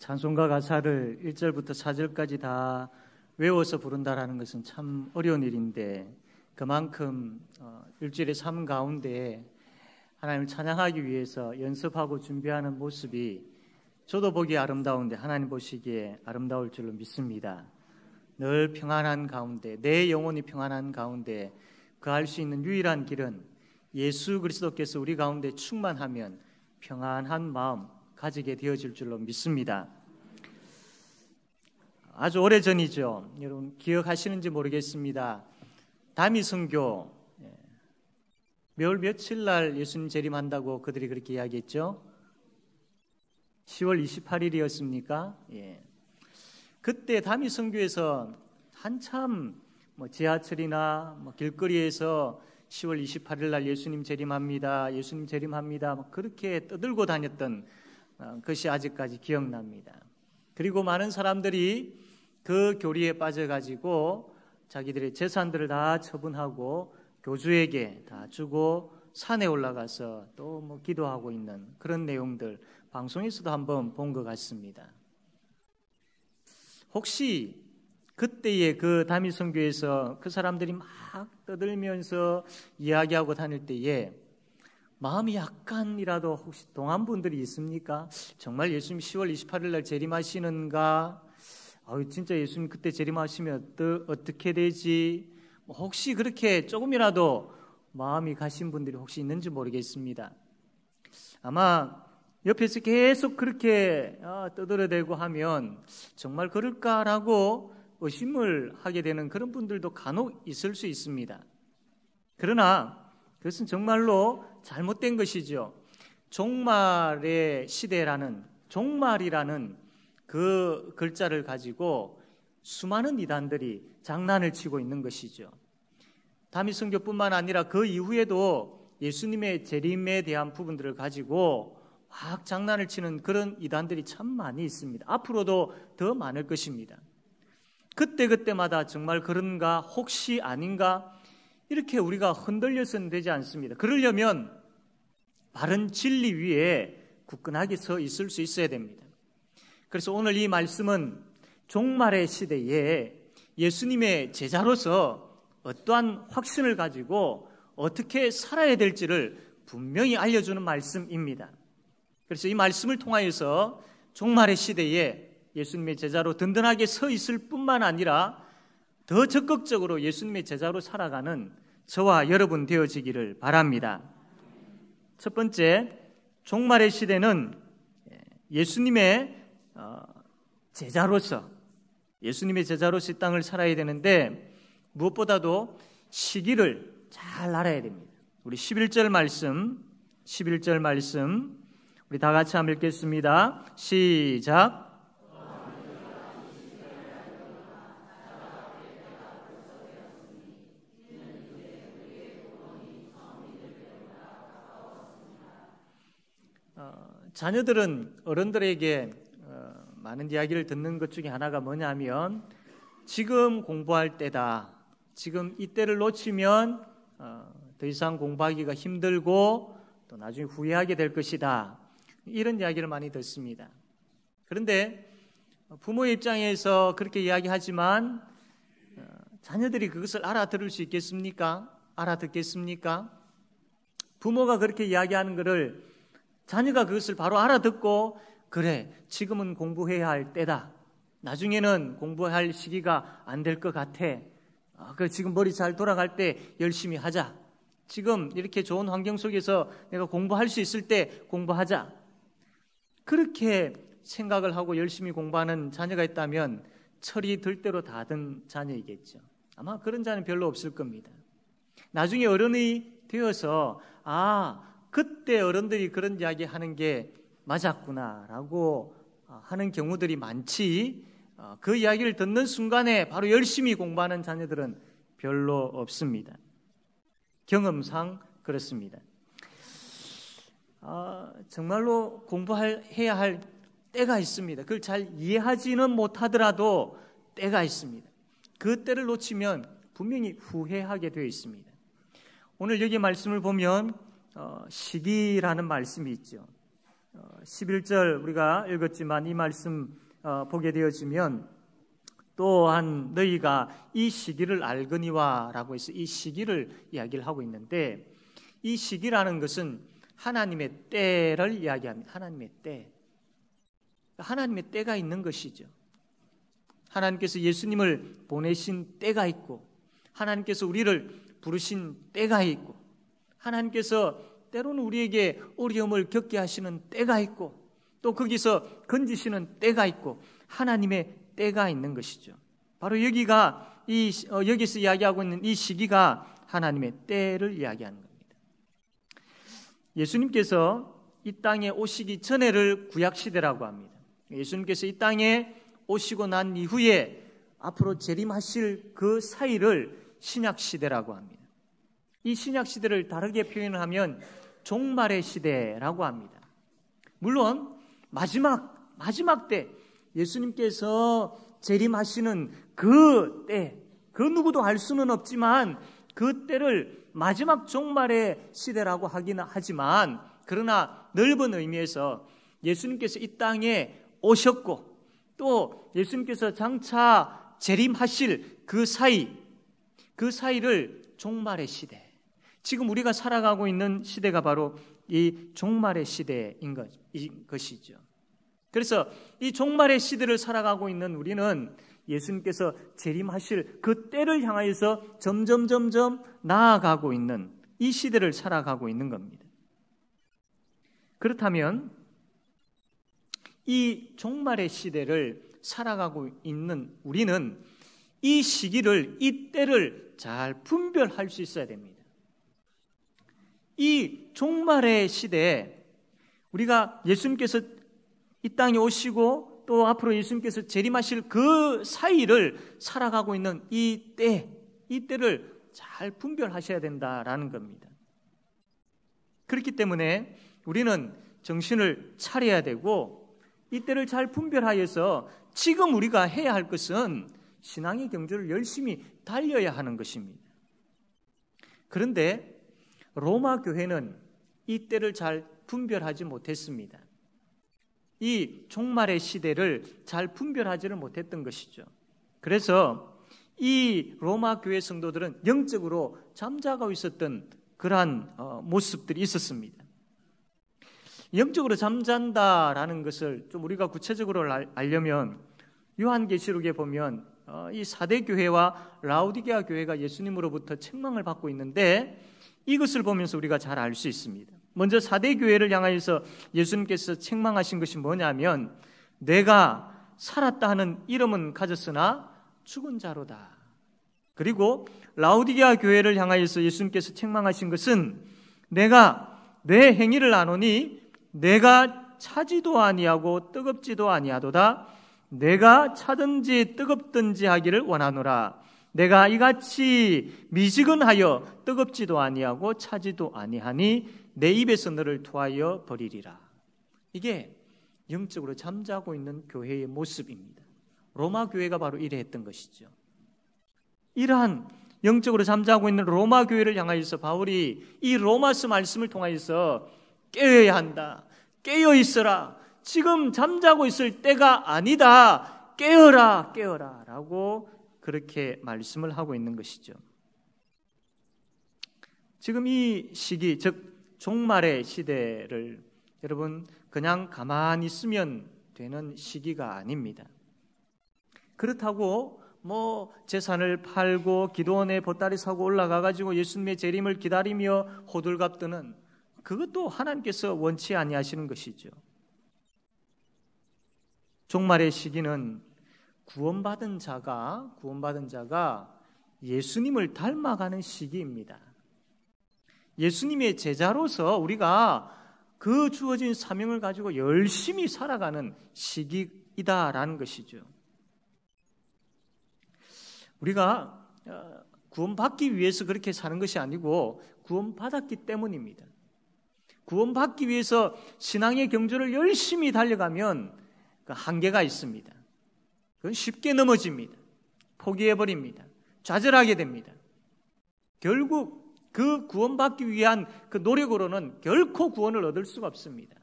찬송가 가사를 1절부터 4절까지 다 외워서 부른다라는 것은 참 어려운 일인데 그만큼 일주일의 삶 가운데 하나님을 찬양하기 위해서 연습하고 준비하는 모습이 저도 보기에 아름다운데 하나님 보시기에 아름다울 줄로 믿습니다. 늘 평안한 가운데, 내 영혼이 평안한 가운데 거할 수 있는 유일한 길은 예수 그리스도께서 우리 가운데 충만하면 평안한 마음 가지게 되어질 줄로 믿습니다. 아주 오래전이죠. 여러분 기억하시는지 모르겠습니다. 다미선교 몇 며칠 날 예수님 재림한다고 그들이 그렇게 이야기했죠. 10월 28일이었습니까? 예. 그때 다미선교에서 한참 지하철이나 길거리에서 10월 28일 날 예수님 재림합니다. 예수님 재림합니다. 그렇게 떠들고 다녔던 것이 아직까지 기억납니다. 그리고 많은 사람들이 그 교리에 빠져가지고 자기들의 재산들을 다 처분하고 교주에게 다 주고 산에 올라가서 또 기도하고 있는 그런 내용들 방송에서도 한번 본 것 같습니다. 혹시 그때의 그 다미선교에서 그 사람들이 막 떠들면서 이야기하고 다닐 때에 마음이 약간이라도 혹시 동한 분들이 있습니까? 정말 예수님 10월 28일 날 재림하시는가? 진짜 예수님 그때 재림하시면 어떻게 되지? 혹시 그렇게 조금이라도 마음이 가신 분들이 혹시 있는지 모르겠습니다. 아마 옆에서 계속 그렇게 떠들어대고 하면 정말 그럴까라고 의심을 하게 되는 그런 분들도 간혹 있을 수 있습니다. 그러나 그것은 정말로 잘못된 것이죠. 종말의 시대라는, 종말이라는 그 글자를 가지고 수많은 이단들이 장난을 치고 있는 것이죠. 다미선교뿐만 아니라 그 이후에도 예수님의 재림에 대한 부분들을 가지고 막 장난을 치는 그런 이단들이 참 많이 있습니다. 앞으로도 더 많을 것입니다. 그때마다 정말 그런가 혹시 아닌가 이렇게 우리가 흔들려서는 되지 않습니다. 그러려면 바른 진리 위에 굳건하게 서 있을 수 있어야 됩니다. 그래서 오늘 이 말씀은 종말의 시대에 예수님의 제자로서 어떠한 확신을 가지고 어떻게 살아야 될지를 분명히 알려주는 말씀입니다. 그래서 이 말씀을 통하여서 종말의 시대에 예수님의 제자로 든든하게 서 있을 뿐만 아니라 더 적극적으로 예수님의 제자로 살아가는 저와 여러분 되어지기를 바랍니다. 첫 번째, 종말의 시대는 예수님의 제자로서 예수님의 제자로서 이 땅을 살아야 되는데 무엇보다도 시기를 잘 알아야 됩니다. 우리 11절 말씀 우리 다 같이 한번 읽겠습니다. 시작. 자녀들은 어른들에게 많은 이야기를 듣는 것 중에 하나가 뭐냐면 지금 공부할 때다. 지금 이때를 놓치면 더 이상 공부하기가 힘들고 또 나중에 후회하게 될 것이다. 이런 이야기를 많이 듣습니다. 그런데 부모의 입장에서 그렇게 이야기하지만 자녀들이 그것을 알아들을 수 있겠습니까? 알아듣겠습니까? 부모가 그렇게 이야기하는 것을 자녀가 그것을 바로 알아듣고 그래, 지금은 공부해야 할 때다. 나중에는 공부할 시기가 안 될 것 같아. 지금 머리 잘 돌아갈 때 열심히 하자. 지금 이렇게 좋은 환경 속에서 내가 공부할 수 있을 때 공부하자. 그렇게 생각을 하고 열심히 공부하는 자녀가 있다면 철이 들 대로 다 든 자녀이겠죠. 아마 그런 자는 별로 없을 겁니다. 나중에 어른이 되어서 그때 어른들이 그런 이야기 하는 게 맞았구나라고 하는 경우들이 많지 그 이야기를 듣는 순간에 바로 열심히 공부하는 자녀들은 별로 없습니다. 경험상 그렇습니다. 정말로 공부해야 할 때가 있습니다. 그걸 잘 이해하지는 못하더라도 때가 있습니다. 그 때를 놓치면 분명히 후회하게 되어 있습니다. 오늘 여기 말씀을 보면 시기라는 말씀이 있죠. 11절 우리가 읽었지만 이 말씀 보게 되어지면 또한 너희가 이 시기를 알거니와 라고 해서 이 시기를 이야기를 하고 있는데, 이 시기라는 것은 하나님의 때를 이야기합니다. 하나님의 때. 하나님의 때가 있는 것이죠. 하나님께서 예수님을 보내신 때가 있고, 하나님께서 우리를 부르신 때가 있고, 하나님께서 때로는 우리에게 어려움을 겪게 하시는 때가 있고, 또 거기서 건지시는 때가 있고, 하나님의 때가 있는 것이죠. 바로 여기서 이야기하고 있는 이 시기가 하나님의 때를 이야기하는 겁니다. 예수님께서 이 땅에 오시기 전에를 구약시대라고 합니다. 예수님께서 이 땅에 오시고 난 이후에 앞으로 재림하실 그 사이를 신약시대라고 합니다. 이 신약시대를 다르게 표현을 하면 종말의 시대라고 합니다. 물론 마지막 때 예수님께서 재림하시는 그 때, 그 누구도 알 수는 없지만 그 때를 마지막 종말의 시대라고 하기는 하지만, 그러나 넓은 의미에서 예수님께서 이 땅에 오셨고 또 예수님께서 장차 재림하실 그 사이를 종말의 시대, 지금 우리가 살아가고 있는 시대가 바로 이 종말의 시대인 것이죠. 그래서 이 종말의 시대를 살아가고 있는 우리는 예수님께서 재림하실 그 때를 향하여서 점점 나아가고 있는 이 시대를 살아가고 있는 겁니다. 그렇다면 이 종말의 시대를 살아가고 있는 우리는 이 시기를, 이 때를 잘 분별할 수 있어야 됩니다. 이 종말의 시대에 우리가 예수님께서 이 땅에 오시고 또 앞으로 예수님께서 재림하실 그 사이를 살아가고 있는 이 때를 잘 분별하셔야 된다라는 겁니다. 그렇기 때문에 우리는 정신을 차려야 되고, 이 때를 잘 분별하여서 지금 우리가 해야 할 것은 신앙의 경주를 열심히 달려야 하는 것입니다. 그런데 로마 교회는 이 때를 잘 분별하지 못했습니다. 이 종말의 시대를 잘 분별하지를 못했던 것이죠. 그래서 이 로마 교회 성도들은 영적으로 잠자고 있었던 그러한 모습들이 있었습니다. 영적으로 잠잔다라는 것을 좀 우리가 구체적으로 알려면 요한계시록에 보면 이 사대 교회와 라오디게아 교회가 예수님으로부터 책망을 받고 있는데, 이것을 보면서 우리가 잘 알 수 있습니다. 먼저 사대 교회를 향하여서 예수님께서 책망하신 것이 뭐냐면, 내가 살았다 하는 이름은 가졌으나 죽은 자로다. 그리고 라오디게아 교회를 향하여서 예수님께서 책망하신 것은, 내가 내 행위를 아노니 내가 차지도 아니하고 뜨겁지도 아니하도다. 내가 차든지 뜨겁든지 하기를 원하노라. 내가 이같이 미지근하여 뜨겁지도 아니하고 차지도 아니하니 내 입에서 너를 토하여 버리리라. 이게 영적으로 잠자고 있는 교회의 모습입니다. 로마 교회가 바로 이래했던 것이죠. 이러한 영적으로 잠자고 있는 로마 교회를 향하여서 바울이 이 로마서 말씀을 통하여서 깨어야 한다, 깨어 있어라, 지금 잠자고 있을 때가 아니다, 깨어라 라고 그렇게 말씀을 하고 있는 것이죠. 지금 이 시기, 즉 종말의 시대를 여러분 그냥 가만히 있으면 되는 시기가 아닙니다. 그렇다고 재산을 팔고 기도원에 보따리 사고 올라가가지고 예수님의 재림을 기다리며 호들갑 떠는, 그것도 하나님께서 원치 아니하시는 것이죠. 종말의 시기는 구원받은 자가 예수님을 닮아가는 시기입니다. 예수님의 제자로서 우리가 그 주어진 사명을 가지고 열심히 살아가는 시기이다라는 것이죠. 우리가 구원받기 위해서 그렇게 사는 것이 아니고 구원받았기 때문입니다. 구원받기 위해서 신앙의 경주를 열심히 달려가면 그 한계가 있습니다. 그건 쉽게 넘어집니다. 포기해버립니다. 좌절하게 됩니다. 결국 그 구원받기 위한 그 노력으로는 결코 구원을 얻을 수가 없습니다.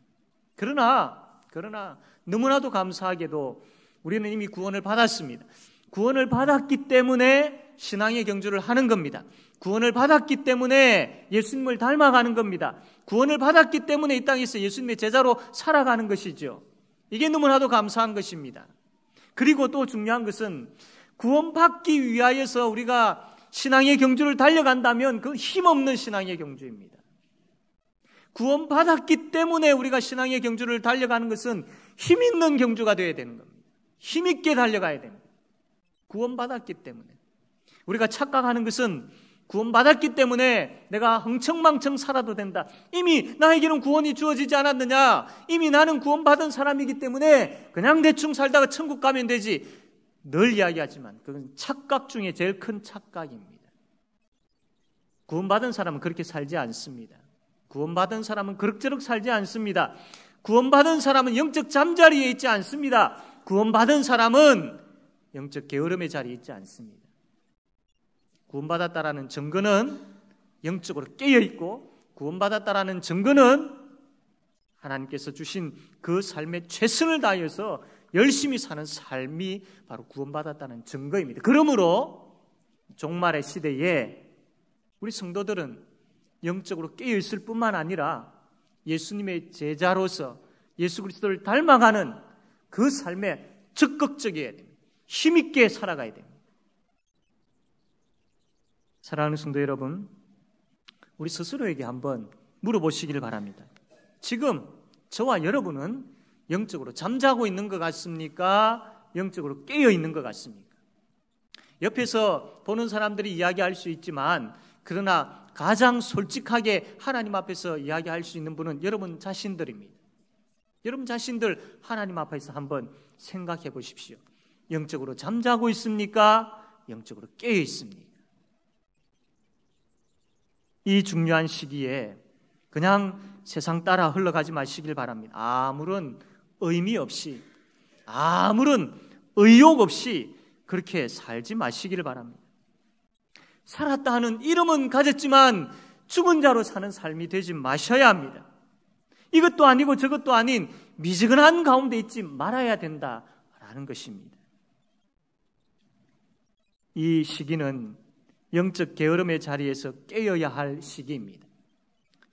그러나 너무나도 감사하게도 우리는 이미 구원을 받았습니다. 구원을 받았기 때문에 신앙의 경주를 하는 겁니다. 구원을 받았기 때문에 예수님을 닮아가는 겁니다. 구원을 받았기 때문에 이 땅에서 예수님의 제자로 살아가는 것이죠. 이게 너무나도 감사한 것입니다. 그리고 또 중요한 것은 구원받기 위하여서 우리가 신앙의 경주를 달려간다면 그 힘없는 신앙의 경주입니다. 구원받았기 때문에 우리가 신앙의 경주를 달려가는 것은 힘있는 경주가 되어야 되는 겁니다. 힘있게 달려가야 됩니다. 구원받았기 때문에. 우리가 착각하는 것은 구원받았기 때문에 내가 흥청망청 살아도 된다. 이미 나에게는 구원이 주어지지 않았느냐. 이미 나는 구원받은 사람이기 때문에 그냥 대충 살다가 천국 가면 되지. 늘 이야기하지만 그건 착각 중에 제일 큰 착각입니다. 구원받은 사람은 그렇게 살지 않습니다. 구원받은 사람은 그럭저럭 살지 않습니다. 구원받은 사람은 영적 잠자리에 있지 않습니다. 구원받은 사람은 영적 게으름의 자리에 있지 않습니다. 구원받았다라는 증거는 영적으로 깨어있고, 구원받았다라는 증거는 하나님께서 주신 그 삶에 최선을 다해서 열심히 사는 삶이 바로 구원받았다는 증거입니다. 그러므로 종말의 시대에 우리 성도들은 영적으로 깨어있을 뿐만 아니라 예수님의 제자로서 예수 그리스도를 닮아가는 그 삶에 적극적이어야 됩니다. 힘있게 살아가야 됩니다. 사랑하는 성도 여러분, 우리 스스로에게 한번 물어보시기를 바랍니다. 지금 저와 여러분은 영적으로 잠자고 있는 것 같습니까? 영적으로 깨어 있는 것 같습니까? 옆에서 보는 사람들이 이야기할 수 있지만, 그러나 가장 솔직하게 하나님 앞에서 이야기할 수 있는 분은 여러분 자신들입니다. 여러분 자신들 하나님 앞에서 한번 생각해 보십시오. 영적으로 잠자고 있습니까? 영적으로 깨어 있습니까? 이 중요한 시기에 그냥 세상 따라 흘러가지 마시길 바랍니다. 아무런 의미 없이, 아무런 의욕 없이 그렇게 살지 마시기를 바랍니다. 살았다 하는 이름은 가졌지만 죽은 자로 사는 삶이 되지 마셔야 합니다. 이것도 아니고 저것도 아닌 미지근한 가운데 있지 말아야 된다라는 것입니다. 이 시기는 영적 게으름의 자리에서 깨어야 할 시기입니다.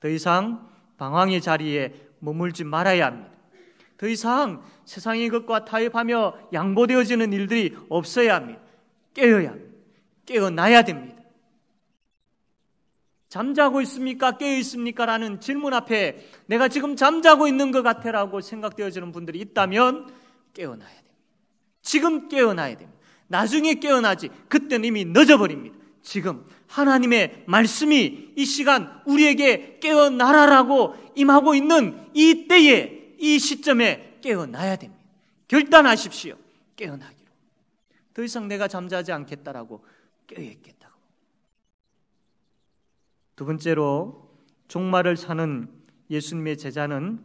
더 이상 방황의 자리에 머물지 말아야 합니다. 더 이상 세상의 것과 타협하며 양보되어지는 일들이 없어야 합니다. 깨어야 합니다. 깨어나야 됩니다. 잠자고 있습니까? 깨어 있습니까? 라는 질문 앞에 내가 지금 잠자고 있는 것 같아라고 생각되어지는 분들이 있다면 깨어나야 됩니다. 지금 깨어나야 됩니다. 나중에 깨어나지 그때는 이미 늦어버립니다. 지금 하나님의 말씀이 이 시간 우리에게 깨어나라라고 임하고 있는 이 때에, 이 시점에 깨어나야 됩니다. 결단하십시오. 깨어나기로. 더 이상 내가 잠자지 않겠다라고 깨어있겠다고. 두 번째로 종말을 사는 예수님의 제자는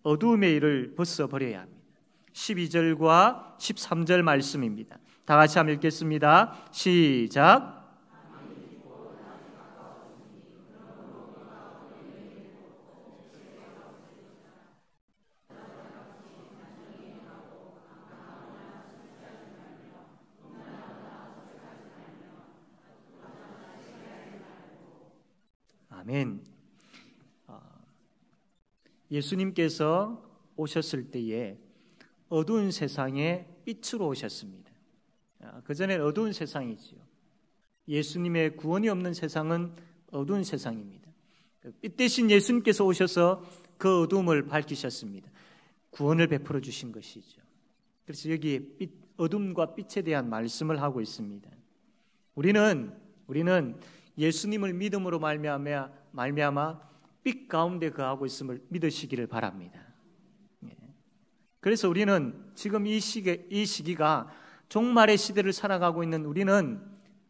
어두움의 일을 벗어버려야 합니다. 12절과 13절 말씀입니다. 다 같이 한번 읽겠습니다. 시작. 아멘. 예수님께서 오셨을 때에 어두운 세상에 빛으로 오셨습니다. 그전엔 어두운 세상이지요. 예수님의 구원이 없는 세상은 어두운 세상입니다. 빛 대신 예수님께서 오셔서 그 어두움을 밝히셨습니다. 구원을 베풀어 주신 것이죠. 그래서 여기에 어둠과 빛에 대한 말씀을 하고 있습니다. 우리는 예수님을 믿음으로 말미암아 빛 가운데 거하고 있음을 믿으시기를 바랍니다. 그래서 우리는 지금 이 시기가 종말의 시대를 살아가고 있는 우리는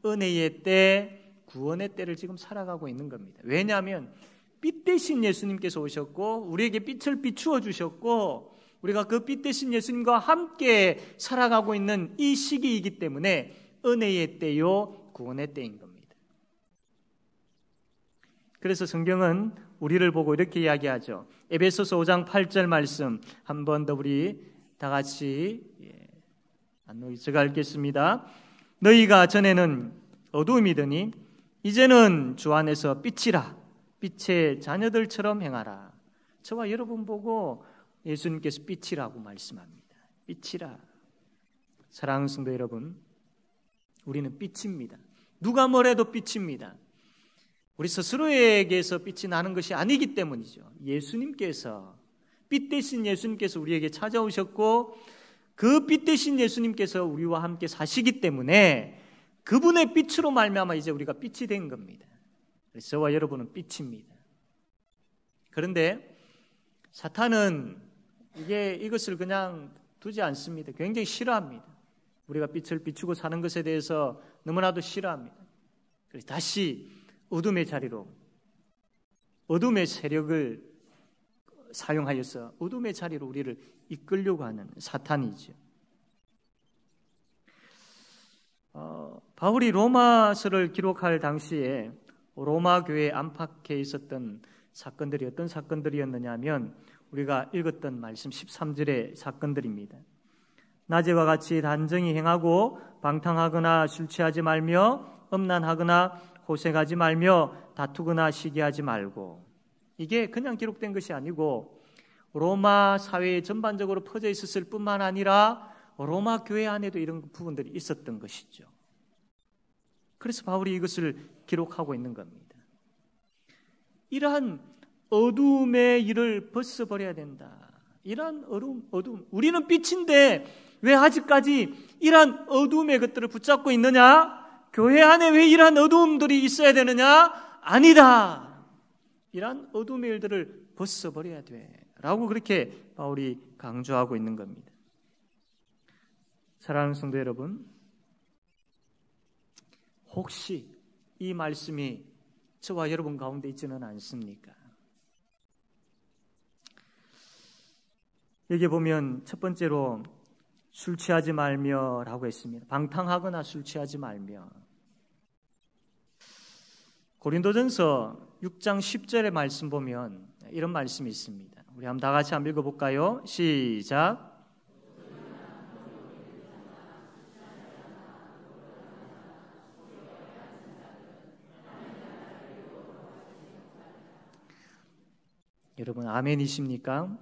은혜의 때, 구원의 때를 지금 살아가고 있는 겁니다. 왜냐하면 빛 대신 예수님께서 오셨고 우리에게 빛을 비추어 주셨고 우리가 그 빛 대신 예수님과 함께 살아가고 있는 이 시기이기 때문에 은혜의 때요, 구원의 때인 겁니다. 그래서 성경은 우리를 보고 이렇게 이야기하죠. 에베소서 5장 8절 말씀 한 번 더 우리 다 같이 제가 읽겠습니다. 너희가 전에는 어두움이더니 이제는 주 안에서 빛이라. 빛의 자녀들처럼 행하라. 저와 여러분 보고 예수님께서 빛이라고 말씀합니다. 빛이라. 사랑하는 성도 여러분, 우리는 빛입니다. 누가 뭐래도 빛입니다. 우리 스스로에게서 빛이 나는 것이 아니기 때문이죠. 예수님께서, 빛 대신 예수님께서 우리에게 찾아오셨고 그 빛 대신 예수님께서 우리와 함께 사시기 때문에 그분의 빛으로 말미암아 이제 우리가 빛이 된 겁니다. 그래서 저와 여러분은 빛입니다. 그런데 사탄은 이것을 그냥 두지 않습니다. 굉장히 싫어합니다. 우리가 빛을 비추고 사는 것에 대해서 너무나도 싫어합니다. 그래서 다시 어둠의 자리로, 어둠의 세력을 사용하여서 어둠의 자리로 우리를 이끌려고 하는 사탄이죠. 바울이 로마서를 기록할 당시에 로마 교회 안팎에 있었던 사건들이 어떤 사건들이었느냐 하면 우리가 읽었던 말씀 13절의 사건들입니다. 낮에와 같이 단정히 행하고 방탕하거나 술 취하지 말며 음란하거나 호색하지 말며 다투거나 시기하지 말고. 이게 그냥 기록된 것이 아니고 로마 사회에 전반적으로 퍼져 있었을 뿐만 아니라 로마 교회 안에도 이런 부분들이 있었던 것이죠. 그래서 바울이 이것을 기록하고 있는 겁니다. 이러한 어둠의 일을 벗어버려야 된다. 이러한 어둠. 우리는 빛인데 왜 아직까지 이러한 어둠의 것들을 붙잡고 있느냐? 교회 안에 왜 이러한 어둠들이 있어야 되느냐? 아니다. 이러한 어둠의 일들을 벗어버려야 돼. 라고 그렇게 바울이 강조하고 있는 겁니다. 사랑하는 성도 여러분, 혹시 이 말씀이 저와 여러분 가운데 있지는 않습니까? 여기 보면 첫 번째로 술 취하지 말며 라고 했습니다. 방탕하거나 술 취하지 말며. 고린도전서 6장 10절의 말씀 보면 이런 말씀이 있습니다. 우리 한번 다 같이 한번 읽어볼까요? 시작. 여러분 아멘이십니까?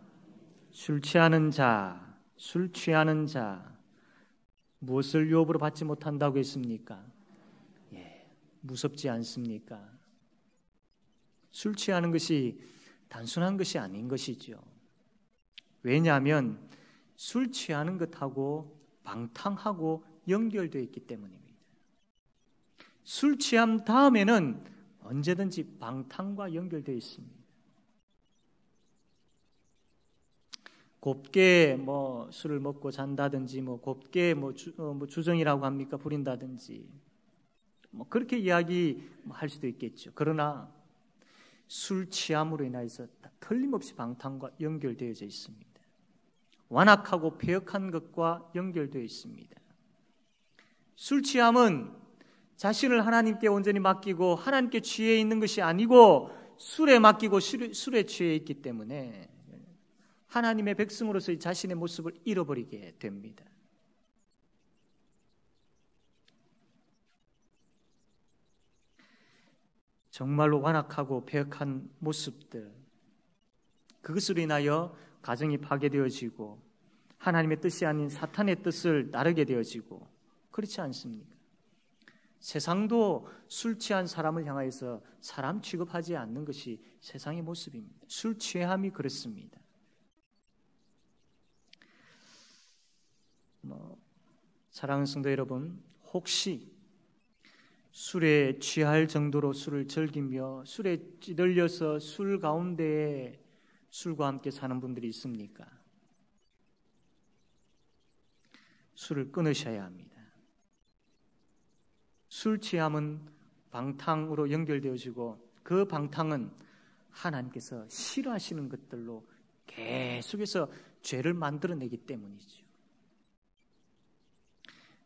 술 취하는 자, 술 취하는 자 무엇을 유업으로 받지 못한다고 했습니까? 무섭지 않습니까? 술 취하는 것이 단순한 것이 아닌 것이죠. 왜냐하면 술 취하는 것하고 방탕하고 연결되어 있기 때문입니다. 술 취함 다음에는 언제든지 방탕과 연결되어 있습니다. 곱게 술을 먹고 잔다든지 곱게 주정이라고 합니까? 부린다든지 그렇게 이야기할 수도 있겠죠. 그러나 술 취함으로 인해서 틀림없이 방탕과 연결되어져 있습니다. 완악하고 폐역한 것과 연결되어 있습니다. 술 취함은 자신을 하나님께 온전히 맡기고 하나님께 취해 있는 것이 아니고 술에 맡기고 술에 취해 있기 때문에 하나님의 백성으로서의 자신의 모습을 잃어버리게 됩니다. 정말로 완악하고 폐역한 모습들, 그것으로 인하여 가정이 파괴되어지고 하나님의 뜻이 아닌 사탄의 뜻을 따르게 되어지고 그렇지 않습니까? 세상도 술 취한 사람을 향하여서 사람 취급하지 않는 것이 세상의 모습입니다. 술 취함이 그렇습니다. 사랑하는 성도 여러분, 혹시 술에 취할 정도로 술을 즐기며 술에 찌들려서 술 가운데에 술과 함께 사는 분들이 있습니까? 술을 끊으셔야 합니다. 술 취함은 방탕으로 연결되어지고 그 방탕은 하나님께서 싫어하시는 것들로 계속해서 죄를 만들어내기 때문이죠.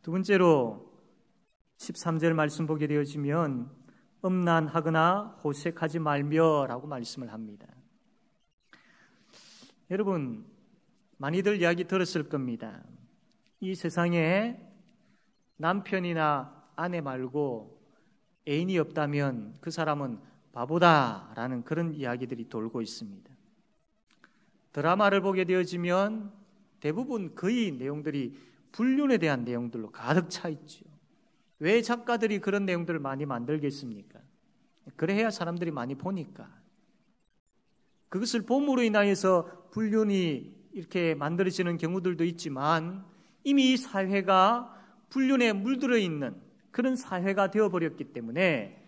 두 번째로 13절 말씀 보게 되어지면 음란하거나 호색하지 말며라고 말씀을 합니다. 여러분, 많이들 이야기 들었을 겁니다. 이 세상에 남편이나 아내 말고 애인이 없다면 그 사람은 바보다라는 그런 이야기들이 돌고 있습니다. 드라마를 보게 되어지면 대부분 거의 내용들이 불륜에 대한 내용들로 가득 차 있죠. 왜 작가들이 그런 내용들을 많이 만들겠습니까? 그래야 사람들이 많이 보니까. 그것을 봄으로 인하여서 불륜이 이렇게 만들어지는 경우들도 있지만 이미 이 사회가 불륜에 물들어 있는 그런 사회가 되어버렸기 때문에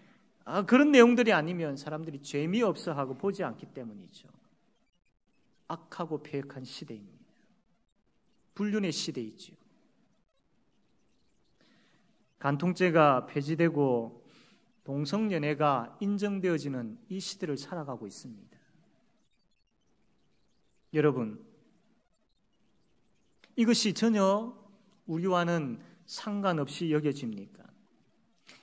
그런 내용들이 아니면 사람들이 재미없어 하고 보지 않기 때문이죠. 악하고 폐역한 시대입니다. 불륜의 시대이죠. 간통죄가 폐지되고 동성연애가 인정되어지는 이 시대를 살아가고 있습니다. 여러분, 이것이 전혀 우리와는 상관없이 여겨집니까?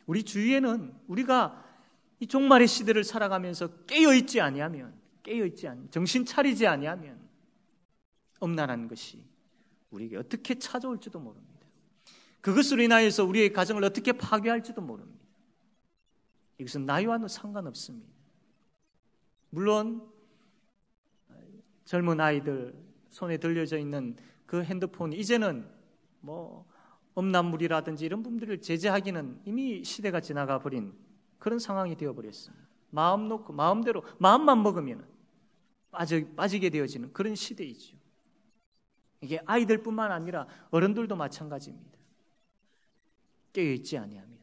우리 주위에는 우리가 이 종말의 시대를 살아가면서 깨어있지 아니하면, 정신 차리지 아니하면 음란한 것이 우리에게 어떻게 찾아올지도 모릅니다. 그것으로 인하여서 우리의 가정을 어떻게 파괴할지도 모릅니다. 이것은 나이와는 상관없습니다. 물론 젊은 아이들 손에 들려져 있는 그 핸드폰이 이제는 음란물이라든지 이런 분들을 제재하기는 이미 시대가 지나가 버린 그런 상황이 되어버렸습니다. 마음 놓고 마음대로 마음만 먹으면 빠지게 되어지는 그런 시대이죠. 이게 아이들뿐만 아니라 어른들도 마찬가지입니다. 깨어있지 아니하면,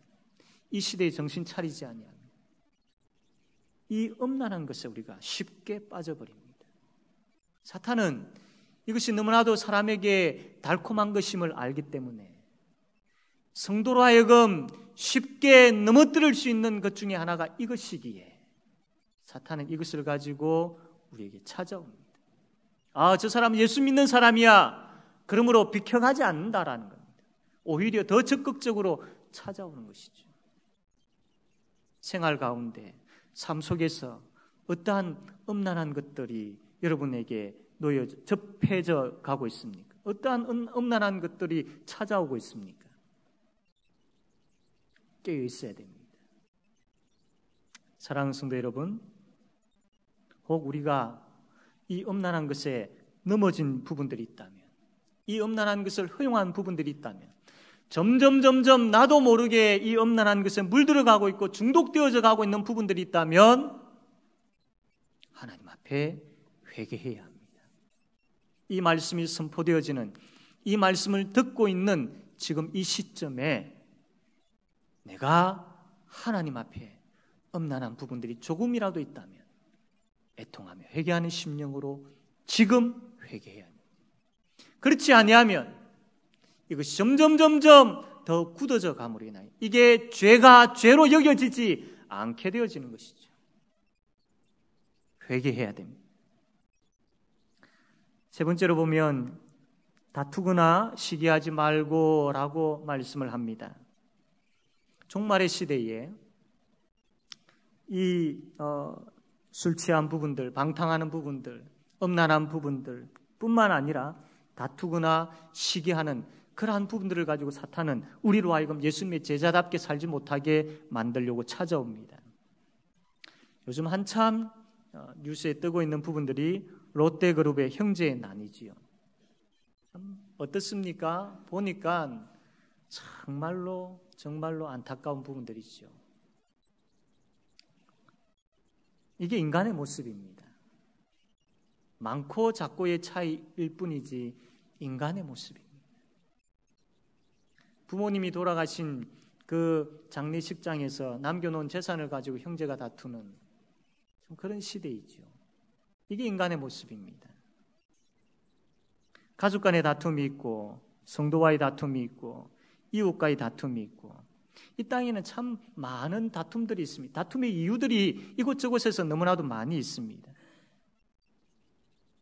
이 시대에 정신 차리지 아니하면 이 음란한 것에 우리가 쉽게 빠져버립니다. 사탄은 이것이 너무나도 사람에게 달콤한 것임을 알기 때문에 성도로 하여금 쉽게 넘어뜨릴 수 있는 것 중에 하나가 이것이기에 사탄은 이것을 가지고 우리에게 찾아옵니다. 저 사람은 예수 믿는 사람이야. 그러므로 비켜가지 않는다라는 겁니다. 오히려 더 적극적으로 찾아오는 것이죠. 생활 가운데, 삶 속에서 어떠한 음란한 것들이 여러분에게 접해져 가고 있습니까? 어떠한 음란한 것들이 찾아오고 있습니까? 깨어 있어야 됩니다. 사랑하는 성도 여러분, 혹 우리가 이 음란한 것에 넘어진 부분들이 있다면, 이 음란한 것을 허용한 부분들이 있다면, 점점 나도 모르게 이 음란한 것에 물들어가고 있고 중독되어져 가고 있는 부분들이 있다면 하나님 앞에 회개해야 합니다. 이 말씀이 선포되어지는, 이 말씀을 듣고 있는 지금 이 시점에 내가 하나님 앞에 음란한 부분들이 조금이라도 있다면 애통하며 회개하는 심령으로 지금 회개해야 합니다. 그렇지 아니하면 이것이 점점 더 굳어져 감으로 인하여 이게 죄가 죄로 여겨지지 않게 되어지는 것이죠. 회개해야 됩니다. 세 번째로 보면 다투거나 시기하지 말고라고 말씀을 합니다. 종말의 시대에 이 술 취한 부분들, 방탕하는 부분들, 음란한 부분들 뿐만 아니라 다투거나 시기하는 그러한 부분들을 가지고 사탄은 우리로 하여금 예수님의 제자답게 살지 못하게 만들려고 찾아옵니다. 요즘 한참 뉴스에 뜨고 있는 부분들이 롯데그룹의 형제의 난이지요. 어떻습니까? 보니까 정말로 안타까운 부분들이죠. 이게 인간의 모습입니다. 많고 작고의 차이일 뿐이지 인간의 모습입니다. 부모님이 돌아가신 그 장례식장에서 남겨놓은 재산을 가지고 형제가 다투는 그런 시대이죠. 이게 인간의 모습입니다. 가족 간의 다툼이 있고 성도와의 다툼이 있고 이웃과의 다툼이 있고 이 땅에는 참 많은 다툼들이 있습니다. 다툼의 이유들이 이곳저곳에서 너무나도 많이 있습니다.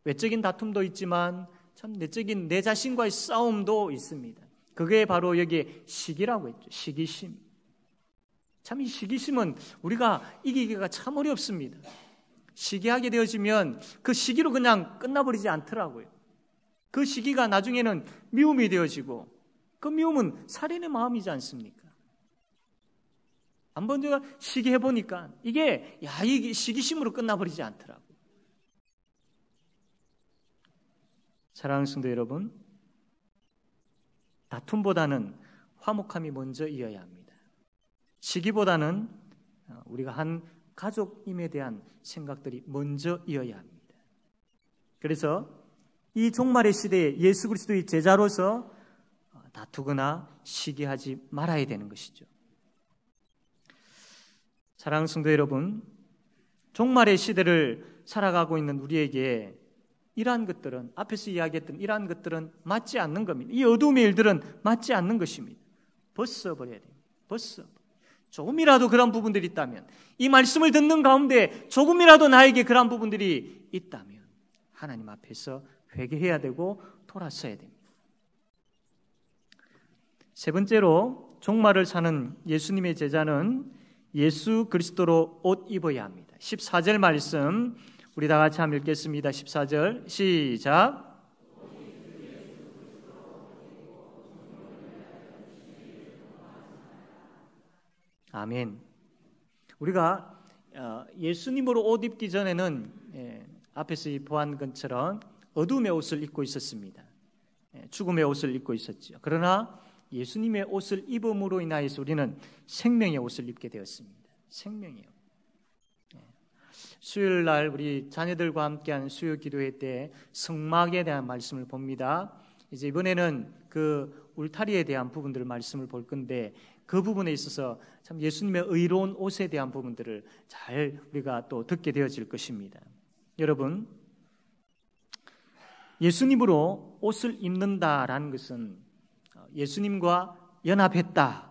외적인 다툼도 있지만 참 내적인 내 자신과의 싸움도 있습니다. 그게 바로 여기에 시기라고 했죠. 시기심. 참 이 시기심은 우리가 이기기가 참 어렵습니다. 시기하게 되어지면 그 시기로 그냥 끝나버리지 않더라고요. 그 시기가 나중에는 미움이 되어지고 그 미움은 살인의 마음이지 않습니까? 한번 제가 시기해보니까 이게 시기심으로 끝나버리지 않더라고요. 사랑하는 성도 여러분, 다툼보다는 화목함이 먼저 이어야 합니다. 시기보다는 우리가 한 가족임에 대한 생각들이 먼저 이어야 합니다. 그래서 이 종말의 시대에 예수 그리스도의 제자로서 다투거나 시기하지 말아야 되는 것이죠. 사랑하는 성도 여러분, 종말의 시대를 살아가고 있는 우리에게 이러한 것들은, 앞에서 이야기했던 이러한 것들은 맞지 않는 겁니다. 이 어두움의 일들은 맞지 않는 것입니다. 벗어버려야 됩니다. 조금이라도 그런 부분들이 있다면, 이 말씀을 듣는 가운데 조금이라도 나에게 그런 부분들이 있다면 하나님 앞에서 회개해야 되고 돌아서야 됩니다. 세 번째로 종말을 사는 예수님의 제자는 예수 그리스도로 옷 입어야 합니다. 14절 말씀 우리 다 같이 한번 읽겠습니다. 14절 시작. 아멘. 우리가 예수님으로 옷 입기 전에는 앞에서 보한 것처럼 어둠의 옷을 입고 있었습니다. 죽음의 옷을 입고 있었죠. 그러나 예수님의 옷을 입음으로 인하여서 우리는 생명의 옷을 입게 되었습니다. 생명의 옷. 수요일 날 우리 자녀들과 함께한 수요 기도회 때 성막에 대한 말씀을 봅니다. 이제 이번에는 그 울타리에 대한 부분들을 말씀을 볼 건데 그 부분에 있어서 참 예수님의 의로운 옷에 대한 부분들을 잘 우리가 또 듣게 되어질 것입니다. 여러분, 예수님으로 옷을 입는다라는 것은 예수님과 연합했다,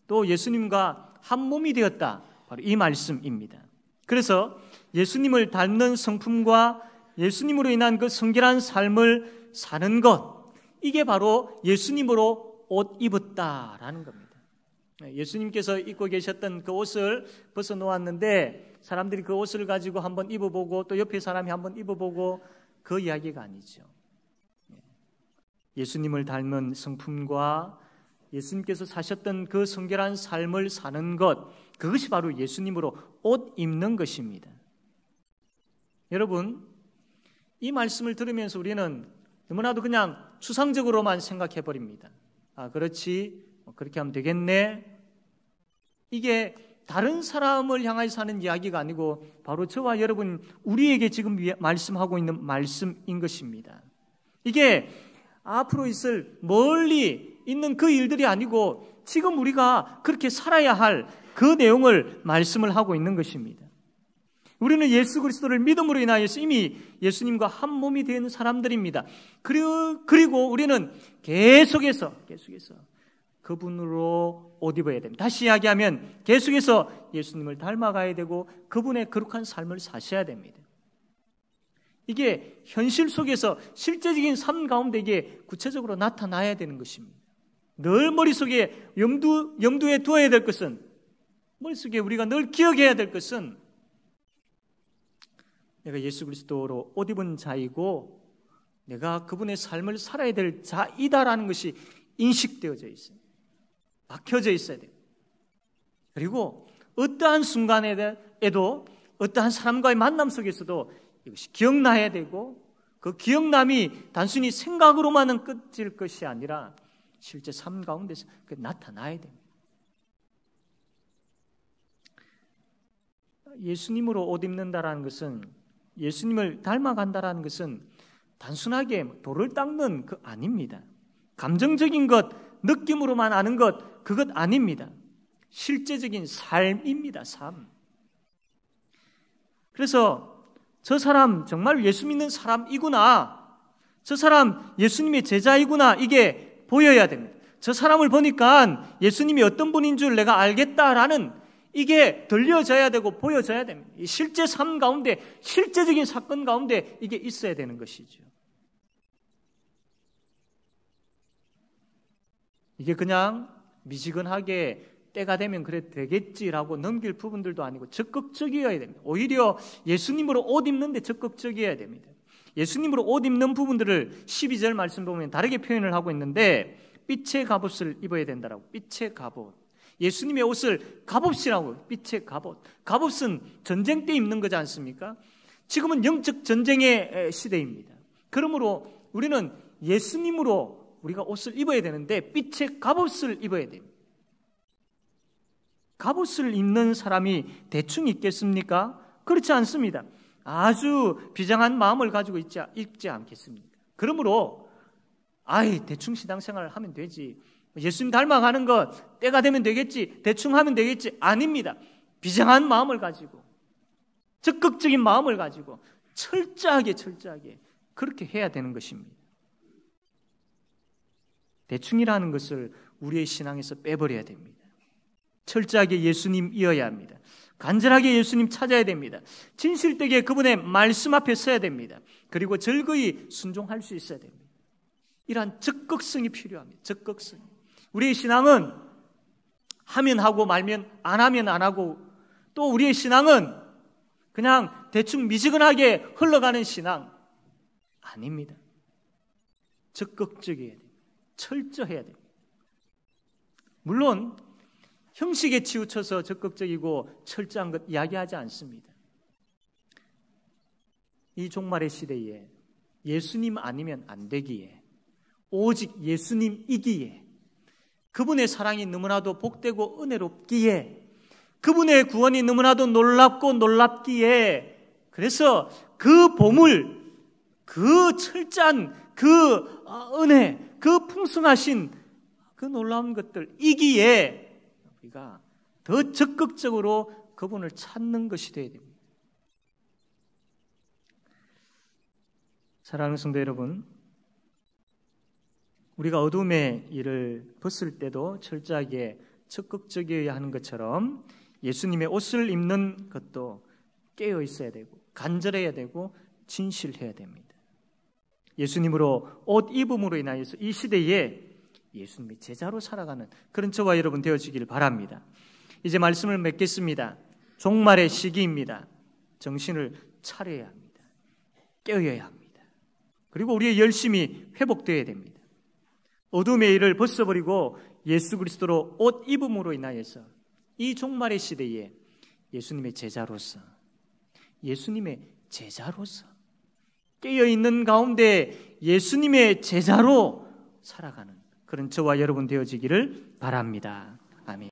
또 예수님과 한 몸이 되었다, 바로 이 말씀입니다. 그래서 예수님을 닮는 성품과 예수님으로 인한 그 성결한 삶을 사는 것, 이게 바로 예수님으로 옷 입었다라는 겁니다. 예수님께서 입고 계셨던 그 옷을 벗어 놓았는데 사람들이 그 옷을 가지고 한번 입어보고 또 옆에 사람이 한번 입어보고 그 이야기가 아니죠. 예수님을 닮은 성품과 예수님께서 사셨던 그 성결한 삶을 사는 것, 그것이 바로 예수님으로 옷 입는 것입니다. 여러분, 이 말씀을 들으면서 우리는 너무나도 그냥 추상적으로만 생각해 버립니다. 아, 그렇지, 그렇게 하면 되겠네. 이게 다른 사람을 향해서 하는 이야기가 아니고 바로 저와 여러분, 우리에게 지금 말씀하고 있는 말씀인 것입니다. 이게 앞으로 있을 멀리 있는 그 일들이 아니고 지금 우리가 그렇게 살아야 할 그 내용을 말씀을 하고 있는 것입니다. 우리는 예수 그리스도를 믿음으로 인하여서 이미 예수님과 한 몸이 된 사람들입니다. 그리고 우리는 계속해서 그분으로 옷 입어야 됩니다. 다시 이야기하면 계속해서 예수님을 닮아가야 되고 그분의 거룩한 삶을 사셔야 됩니다. 이게 현실 속에서 실제적인 삶 가운데 이게 구체적으로 나타나야 되는 것입니다. 늘 머릿속에 염두에 두어야 될 것은, 머릿속에 우리가 늘 기억해야 될 것은 내가 예수 그리스도로 옷 입은 자이고 내가 그분의 삶을 살아야 될 자이다라는 것이 인식되어져 있어요. 박혀져 있어야 돼요. 그리고 어떠한 순간에도 어떠한 사람과의 만남 속에서도 이것이 기억나야 되고 그 기억남이 단순히 생각으로만은 끝일 것이 아니라 실제 삶 가운데서 나타나야 됩니다. 예수님으로 옷 입는다라는 것은, 예수님을 닮아간다라는 것은 단순하게 돌을 닦는 그 아닙니다. 감정적인 것, 느낌으로만 아는 것, 그것 아닙니다. 실제적인 삶입니다. 삶. 그래서 저 사람 정말 예수 믿는 사람이구나, 저 사람 예수님의 제자이구나, 이게 보여야 됩니다. 저 사람을 보니까 예수님이 어떤 분인 줄 내가 알겠다라는 이게 들려져야 되고 보여져야 됩니다. 실제 삶 가운데, 실제적인 사건 가운데 이게 있어야 되는 것이죠. 이게 그냥 미지근하게 때가 되면 그래 되겠지라고 넘길 부분들도 아니고 적극적이어야 됩니다. 오히려 예수님으로 옷 입는데 적극적이어야 됩니다. 예수님으로 옷 입는 부분들을 12절 말씀 보면 다르게 표현을 하고 있는데 빛의 갑옷을 입어야 된다라고. 빛의 갑옷. 예수님의 옷을 갑옷이라고. 빛의 갑옷. 갑옷은 전쟁 때 입는 거지 않습니까? 지금은 영적 전쟁의 시대입니다. 그러므로 우리는 예수님으로 우리가 옷을 입어야 되는데 빛의 갑옷을 입어야 됩니다. 갑옷을 입는 사람이 대충 입겠습니까? 그렇지 않습니다. 아주 비장한 마음을 가지고 입지 않겠습니까? 그러므로 대충 신앙생활을 하면 되지. 예수님 닮아가는 것 때가 되면 되겠지. 대충 하면 되겠지. 아닙니다. 비장한 마음을 가지고 적극적인 마음을 가지고 철저하게 그렇게 해야 되는 것입니다. 대충이라는 것을 우리의 신앙에서 빼버려야 됩니다. 철저하게 예수님이어야 합니다. 간절하게 예수님 찾아야 됩니다. 진실되게 그분의 말씀 앞에 서야 됩니다. 그리고 절거히 순종할 수 있어야 됩니다. 이러한 적극성이 필요합니다. 적극성. 우리의 신앙은 하면 하고 말면 안 하면 안 하고, 또 우리의 신앙은 그냥 대충 미지근하게 흘러가는 신앙 아닙니다. 적극적이어야 됩니다. 철저해야 됩니다. 물론 형식에 치우쳐서 적극적이고 철저한 것 이야기하지 않습니다. 이 종말의 시대에 예수님 아니면 안 되기에, 오직 예수님이기에, 그분의 사랑이 너무나도 복되고 은혜롭기에, 그분의 구원이 너무나도 놀랍고 놀랍기에, 그래서 그 보물, 그 철저한 그 은혜, 그 풍성하신 그 놀라운 것들이기에 우리가 더 적극적으로 그분을 찾는 것이 되어야 됩니다. 사랑하는 성도 여러분, 우리가 어둠의 일을 벗을 때도 철저하게 적극적이어야 하는 것처럼 예수님의 옷을 입는 것도 깨어 있어야 되고 간절해야 되고 진실해야 됩니다. 예수님으로 옷 입음으로 인하여서 이 시대에 예수님의 제자로 살아가는 그런 저와 여러분 되어지기를 바랍니다. 이제 말씀을 맺겠습니다. 종말의 시기입니다. 정신을 차려야 합니다. 깨어야 합니다. 그리고 우리의 열심이 회복되어야 됩니다. 어둠의 일을 벗어버리고 예수 그리스도로 옷 입음으로 인하여서 이 종말의 시대에 예수님의 제자로서 깨어있는 가운데 예수님의 제자로 살아가는 그런 저와 여러분 되어지기를 바랍니다.